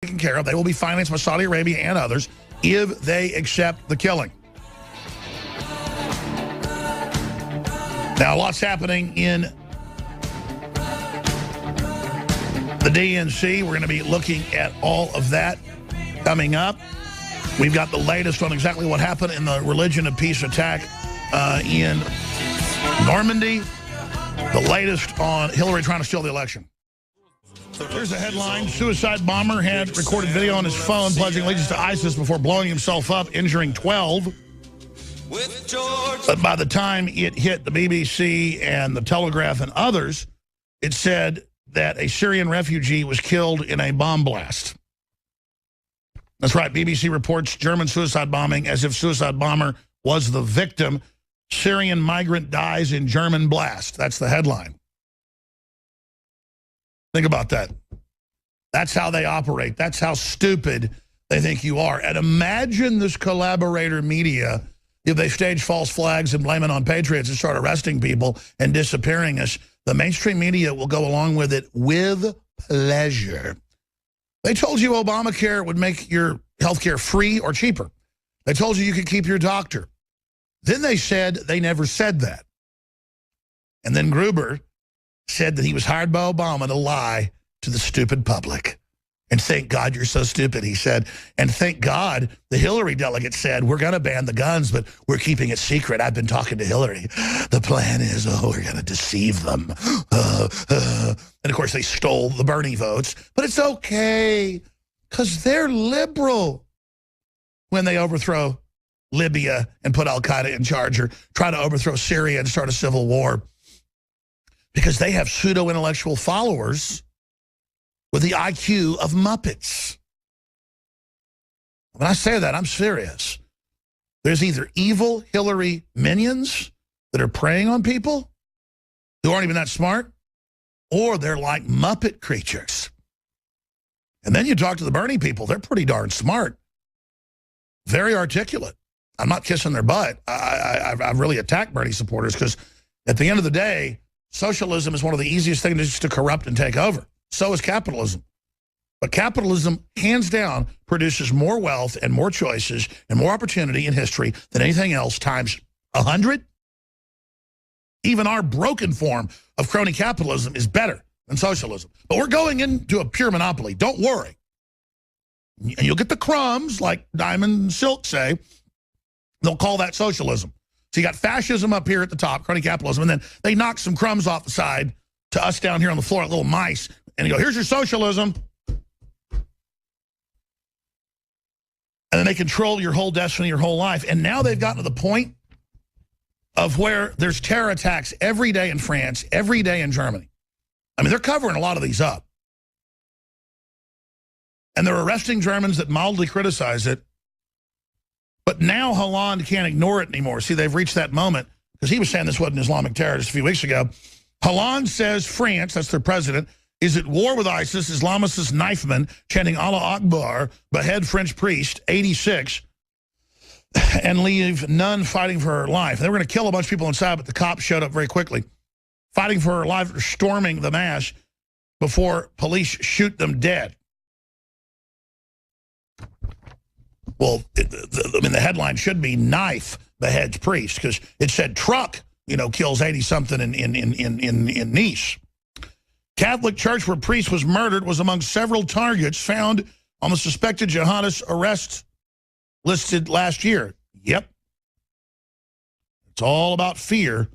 taken care of. They will be financed by Saudi Arabia and others if they accept the killing. Now, lots happening in the DNC. We're going to be looking at all of that coming up. We've got the latest on exactly what happened in the Religion of Peace attack in Normandy. The latest on Hillary trying to steal the election. Here's the headline. Suicide bomber had recorded video on his phone pledging allegiance to ISIS before blowing himself up, injuring 12. But by the time it hit the BBC and the Telegraph and others, it said that a Syrian refugee was killed in a bomb blast. That's right. BBC reports German suicide bombing as if suicide bomber was the victim. Syrian migrant dies in German blast. That's the headline. Think about that. That's how they operate. That's how stupid they think you are. And imagine this collaborator media, if they stage false flags and blame it on patriots and start arresting people and disappearing us, the mainstream media will go along with it with pleasure. They told you Obamacare would make your health care free or cheaper. They told you you could keep your doctor. Then they said they never said that. And then Gruber said that he was hired by Obama to lie to the stupid public. And thank God you're so stupid, he said. And thank God the Hillary delegate said, we're going to ban the guns, but we're keeping it secret. I've been talking to Hillary. The plan is, we're going to deceive them. And, of course, they stole the Bernie votes. But it's okay, because they're liberal when they overthrow Libya and put al-Qaeda in charge, or try to overthrow Syria and start a civil war, because they have pseudo-intellectual followers with the IQ of Muppets. When I say that, I'm serious. There's either evil Hillary minions that are preying on people who aren't even that smart, or they're like Muppet creatures. And then you talk to the Bernie people, they're pretty darn smart, very articulate. I'm not kissing their butt. I've really attacked Bernie supporters because at the end of the day, socialism is one of the easiest things to corrupt and take over. So is capitalism. But capitalism, hands down, produces more wealth and more choices and more opportunity in history than anything else times 100. Even our broken form of crony capitalism is better than socialism. But we're going into a pure monopoly. Don't worry. And you'll get the crumbs, like Diamond and Silk say. They'll call that socialism. So you got fascism up here at the top, crony capitalism, and then they knock some crumbs off the side to us down here on the floor like little mice, and you go, here's your socialism. And then they control your whole destiny, your whole life. And now they've gotten to the point of where there's terror attacks every day in France, every day in Germany. I mean, they're covering a lot of these up. And they're arresting Germans that mildly criticize it. But now Hollande can't ignore it anymore. See, they've reached that moment, because he was saying this wasn't Islamic terror just a few weeks ago. Hollande says France, that's their president, is at war with ISIS, Islamicist knifemen chanting Allah Akbar, behead French priest, 86, and leave none fighting for her life. They were going to kill a bunch of people inside, but the cops showed up very quickly, fighting for her life, storming the mass before police shoot them dead. Well, I mean, the headline should be knife beheads priest, because it said truck, kills 80-something in Nice. Catholic church where priest was murdered was among several targets found on the suspected jihadist arrest listed last year. Yep. It's all about fear.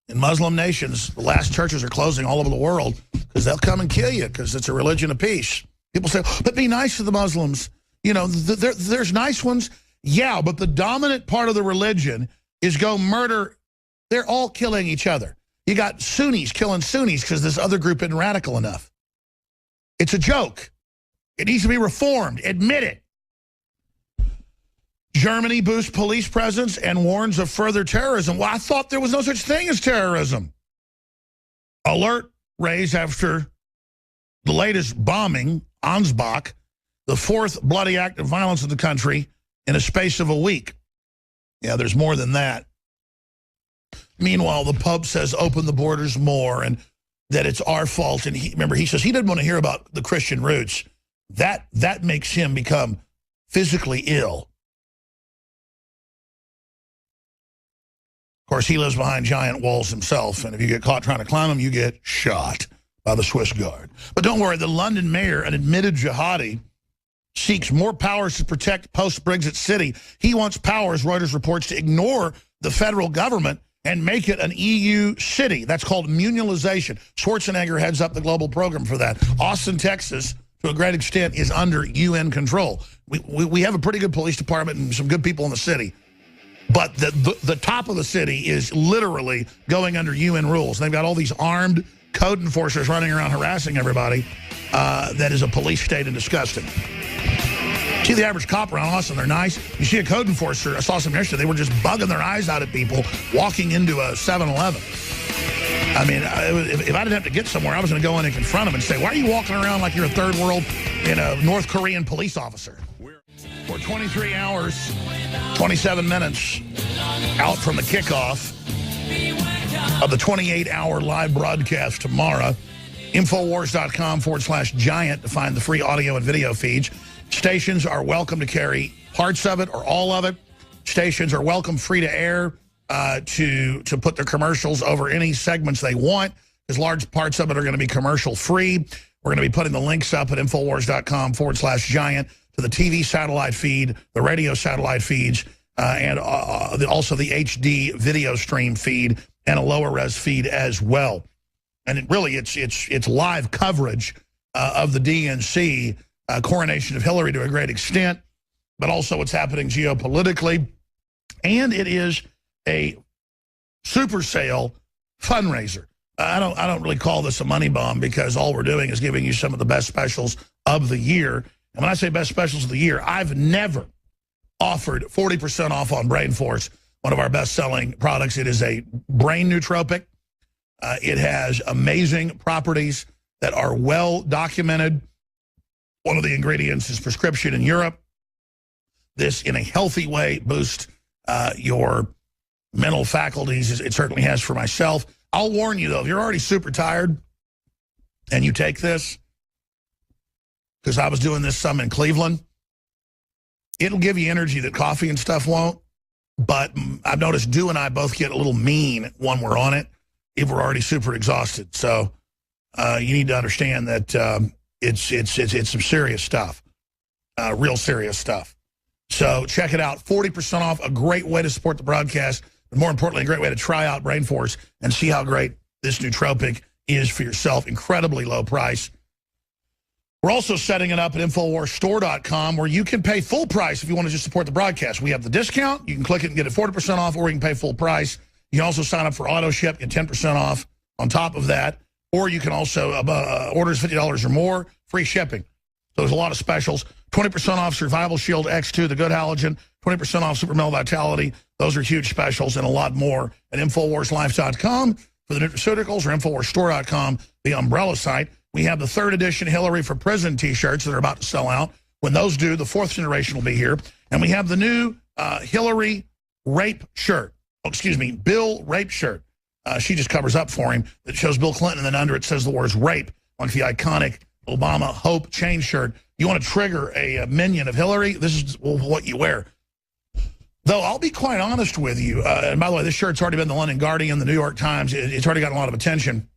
In Muslim nations, the last churches are closing all over the world because they'll come and kill you because it's a religion of peace. People say, but be nice to the Muslims. There's nice ones. Yeah, but the dominant part of the religion is go murder. They're all killing each other. You got Sunnis killing Sunnis because this other group isn't radical enough. It's a joke. It needs to be reformed. Admit it. Germany boosts police presence and warns of further terrorism. Well, I thought there was no such thing as terrorism. Alert raised after the latest bombing, Ansbach, the fourth bloody act of violence in the country in a space of a week. Yeah, there's more than that. Meanwhile, the Pope says open the borders more and that it's our fault. And he says he didn't want to hear about the Christian roots. that makes him become physically ill. Of course, he lives behind giant walls himself, and if you get caught trying to climb them, you get shot by the Swiss Guard. But don't worry, the London mayor, an admitted jihadi, seeks more powers to protect post-Brexit city. He wants powers, Reuters reports, to ignore the federal government and make it an EU city. That's called munalization. Schwarzenegger heads up the global program for that. Austin, Texas, to a great extent, is under UN control. We have a pretty good police department and some good people in the city. But the top of the city is literally going under UN rules. They've got all these armed code enforcers running around harassing everybody. That is a police state and disgusting. See the average cop around Austin, they're nice. You see a code enforcer, I saw some yesterday, they were just bugging their eyes out at people walking into a 7-Eleven. I mean, if I didn't have to get somewhere, I was going to go in and confront them and say, why are you walking around like you're a third world, North Korean police officer? For 23 hours, 27 minutes out from the kickoff of the 28-hour live broadcast tomorrow. Infowars.com/giant to find the free audio and video feeds. Stations are welcome to carry parts of it or all of it. Stations are welcome free to air to put their commercials over any segments they want, because large parts of it are going to be commercial free. We're going to be putting the links up at Infowars.com/giant to the TV satellite feed, the radio satellite feeds, and also the HD video stream feed and a lower res feed as well. And it's live coverage of the DNC coronation of Hillary to a great extent, but also what's happening geopolitically. And it is a super sale fundraiser. I don't really call this a money bomb, because all we're doing is giving you some of the best specials of the year. And when I say best specials of the year, I've never offered 40% off on Brain Force, one of our best-selling products. It is a brain nootropic. It has amazing properties that are well documented. One of the ingredients is prescription in Europe. This, in a healthy way, boosts your mental faculties. It certainly has for myself. I'll warn you, though, if you're already super tired and you take this, because I was doing this some in Cleveland, it'll give you energy that coffee and stuff won't. But I've noticed Dew and I both get a little mean when we're on it if we're already super exhausted. So you need to understand that it's some serious stuff, real serious stuff. So check it out. 40% off, a great way to support the broadcast, but more importantly, a great way to try out Brain Force and see how great this nootropic is for yourself. Incredibly low price. We're also setting it up at InfoWarsStore.com, where you can pay full price if you want to just support the broadcast. We have the discount. You can click it and get it 40% off, or you can pay full price. You can also sign up for auto ship, get 10% off on top of that. Or you can also, orders $50 or more, free shipping. So there's a lot of specials. 20% off Survival Shield X2, the Good Halogen. 20% off Super Male Vitality. Those are huge specials, and a lot more at InfoWarsLife.com for the nutraceuticals, or InfoWarsStore.com, the umbrella site. We have the 3rd edition Hillary for Prison T-shirts that are about to sell out. When those do, the 4th generation will be here. And we have the new Hillary rape shirt. Oh, excuse me, Bill rape shirt. She just covers up for him. It shows Bill Clinton, and then under it says the words rape, like the iconic Obama Hope chain shirt. You want to trigger a minion of Hillary? This is what you wear. Though I'll be quite honest with you, and by the way, this shirt's already been in the London Guardian, the New York Times. It's already gotten a lot of attention.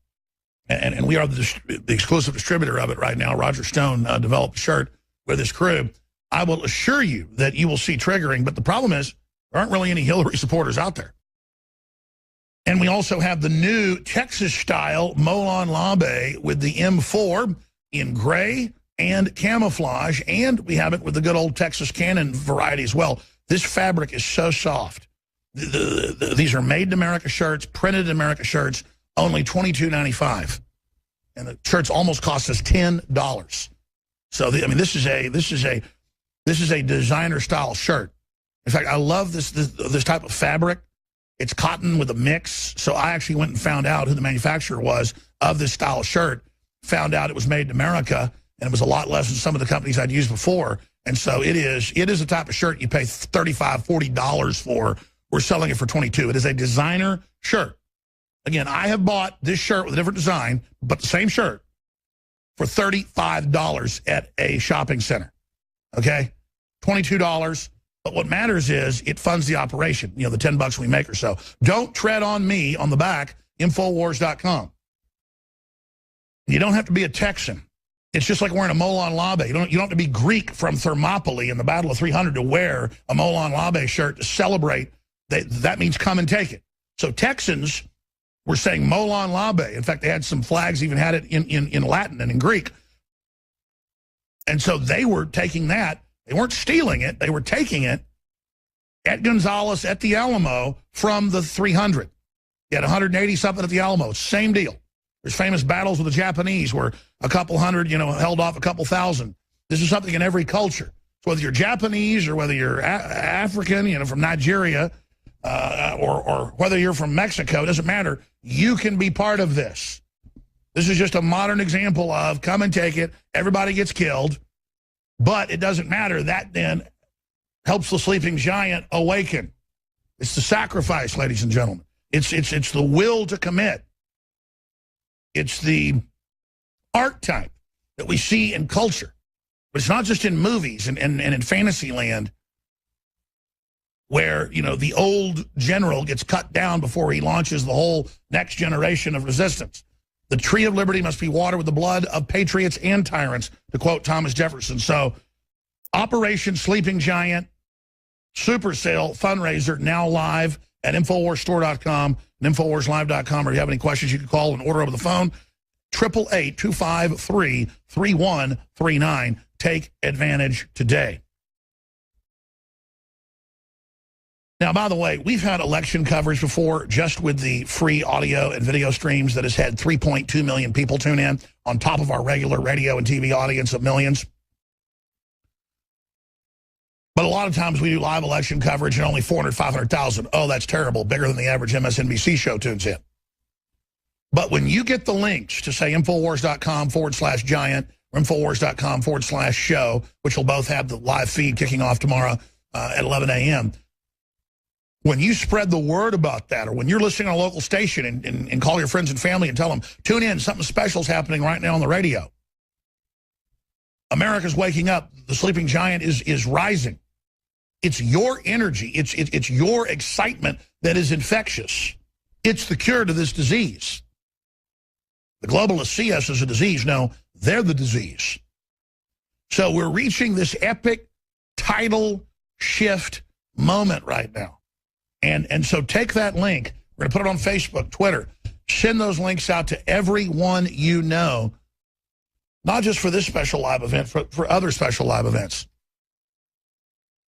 And we are the exclusive distributor of it right now. Roger Stone developed the shirt with his crew. I will assure you that you will see triggering, but the problem is there aren't really any Hillary supporters out there. And we also have the new Texas-style Molon Labe with the M4 in gray and camouflage, and we have it with the good old Texas Cannon variety as well. This fabric is so soft. These are made-in-America shirts, printed-in-America shirts, only $22.95, and the shirts almost cost us $10. So I mean, this is a designer-style shirt. In fact, I love this type of fabric. It's cotton with a mix. So I actually went and found out who the manufacturer was of this style of shirt. Found out it was made in America, and it was a lot less than some of the companies I'd used before. And so it is the type of shirt you pay $35, $40 for. We're selling it for $22. It is a designer shirt. Again, I have bought this shirt with a different design, but the same shirt, for $35 at a shopping center. Okay? $22. But what matters is it funds the operation, you know, the $10 we make or so. Don't tread on me on the back, Infowars.com. You don't have to be a Texan. It's just like wearing a Molon Labe. You don't have to be Greek from Thermopylae in the Battle of 300 to wear a Molon Labe shirt to celebrate. That means come and take it. So Texans were saying Molon Labe. In fact, they had some flags, even had it in Latin and in Greek. And so they were taking that. They weren't stealing it. They were taking it at Gonzales, at the Alamo, from the 300. You had 180-something at the Alamo. Same deal. There's famous battles with the Japanese where a couple hundred, you know, held off a couple thousand. This is something in every culture. So whether you're Japanese or whether you're African, you know, from Nigeria, or whether you're from Mexico, it doesn't matter. You can be part of this. This is just a modern example of come and take it. Everybody gets killed. But it doesn't matter. That then helps the sleeping giant awaken. It's the sacrifice, ladies and gentlemen. It's the will to commit. It's the archetype that we see in culture. But it's not just in movies and in fantasy land where, you know, the old general gets cut down before he launches the whole next generation of resistance. The tree of liberty must be watered with the blood of patriots and tyrants, to quote Thomas Jefferson. So, Operation Sleeping Giant Super Sale fundraiser now live at InfoWarsStore.com and InfoWarsLive.com. Or if you have any questions, you can call and order over the phone. 888-253-3139. Take advantage today. Now, by the way, we've had election coverage before just with the free audio and video streams that has had 3.2 million people tune in on top of our regular radio and TV audience of millions. But a lot of times we do live election coverage and only 400, 500,000. Oh, that's terrible. Bigger than the average MSNBC show tunes in. But when you get the links to, say, Infowars.com/giant or Infowars.com/show, which will both have the live feed kicking off tomorrow at 11 a.m., when you spread the word about that, or when you're listening on a local station and call your friends and family and tell them, tune in, something special is happening right now on the radio. America's waking up. The sleeping giant is rising. It's your energy. It's your excitement that is infectious. It's the cure to this disease. The globalists see us as a disease. No, they're the disease. So we're reaching this epic tidal shift moment right now. And so take that link. We're going to put it on Facebook, Twitter. Send those links out to everyone you know, not just for this special live event, for other special live events.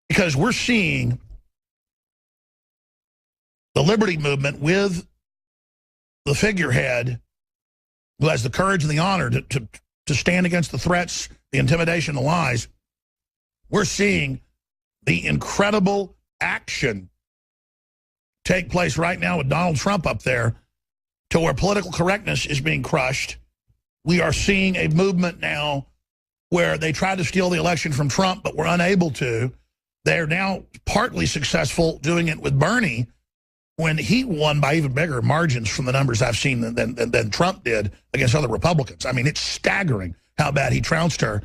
Because we're seeing the liberty movement with the figurehead who has the courage and the honor to stand against the threats, the intimidation, the lies. We're seeing the incredible action take place right now with Donald Trump up there to where political correctness is being crushed. We are seeing a movement now where they tried to steal the election from Trump, but were unable to. They're now partly successful doing it with Bernie when he won by even bigger margins from the numbers I've seen than Trump did against other Republicans. I mean, it's staggering how bad he trounced her.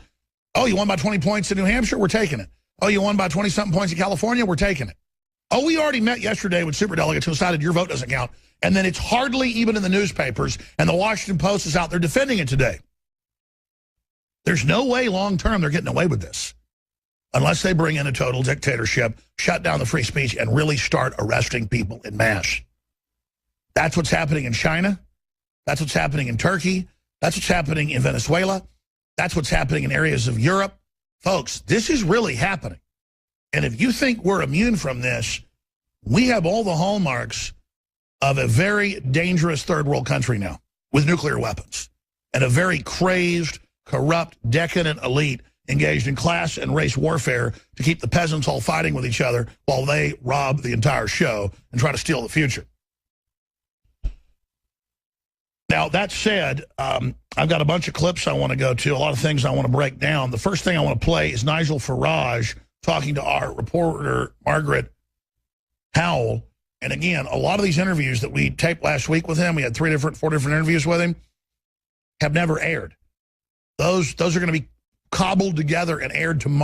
Oh, you won by 20 points in New Hampshire? We're taking it. Oh, you won by 20-something points in California? We're taking it. Oh, we already met yesterday with superdelegates who decided your vote doesn't count. And then it's hardly even in the newspapers, and the Washington Post is out there defending it today. There's no way long-term they're getting away with this unless they bring in a total dictatorship, shut down the free speech, and really start arresting people en masse. That's what's happening in China. That's what's happening in Turkey. That's what's happening in Venezuela. That's what's happening in areas of Europe. Folks, this is really happening. And if you think we're immune from this, we have all the hallmarks of a very dangerous third world country now with nuclear weapons and a very crazed, corrupt, decadent elite engaged in class and race warfare to keep the peasants all fighting with each other while they rob the entire show and try to steal the future. Now, that said, I've got a bunch of clips I want to go to, a lot of things I want to break down. The first thing I want to play is Nigel Farage talking to our reporter, Margaret Howell. And again, a lot of these interviews that we taped last week with him, we had 4 different interviews with him, have never aired. Those are going to be cobbled together and aired tomorrow.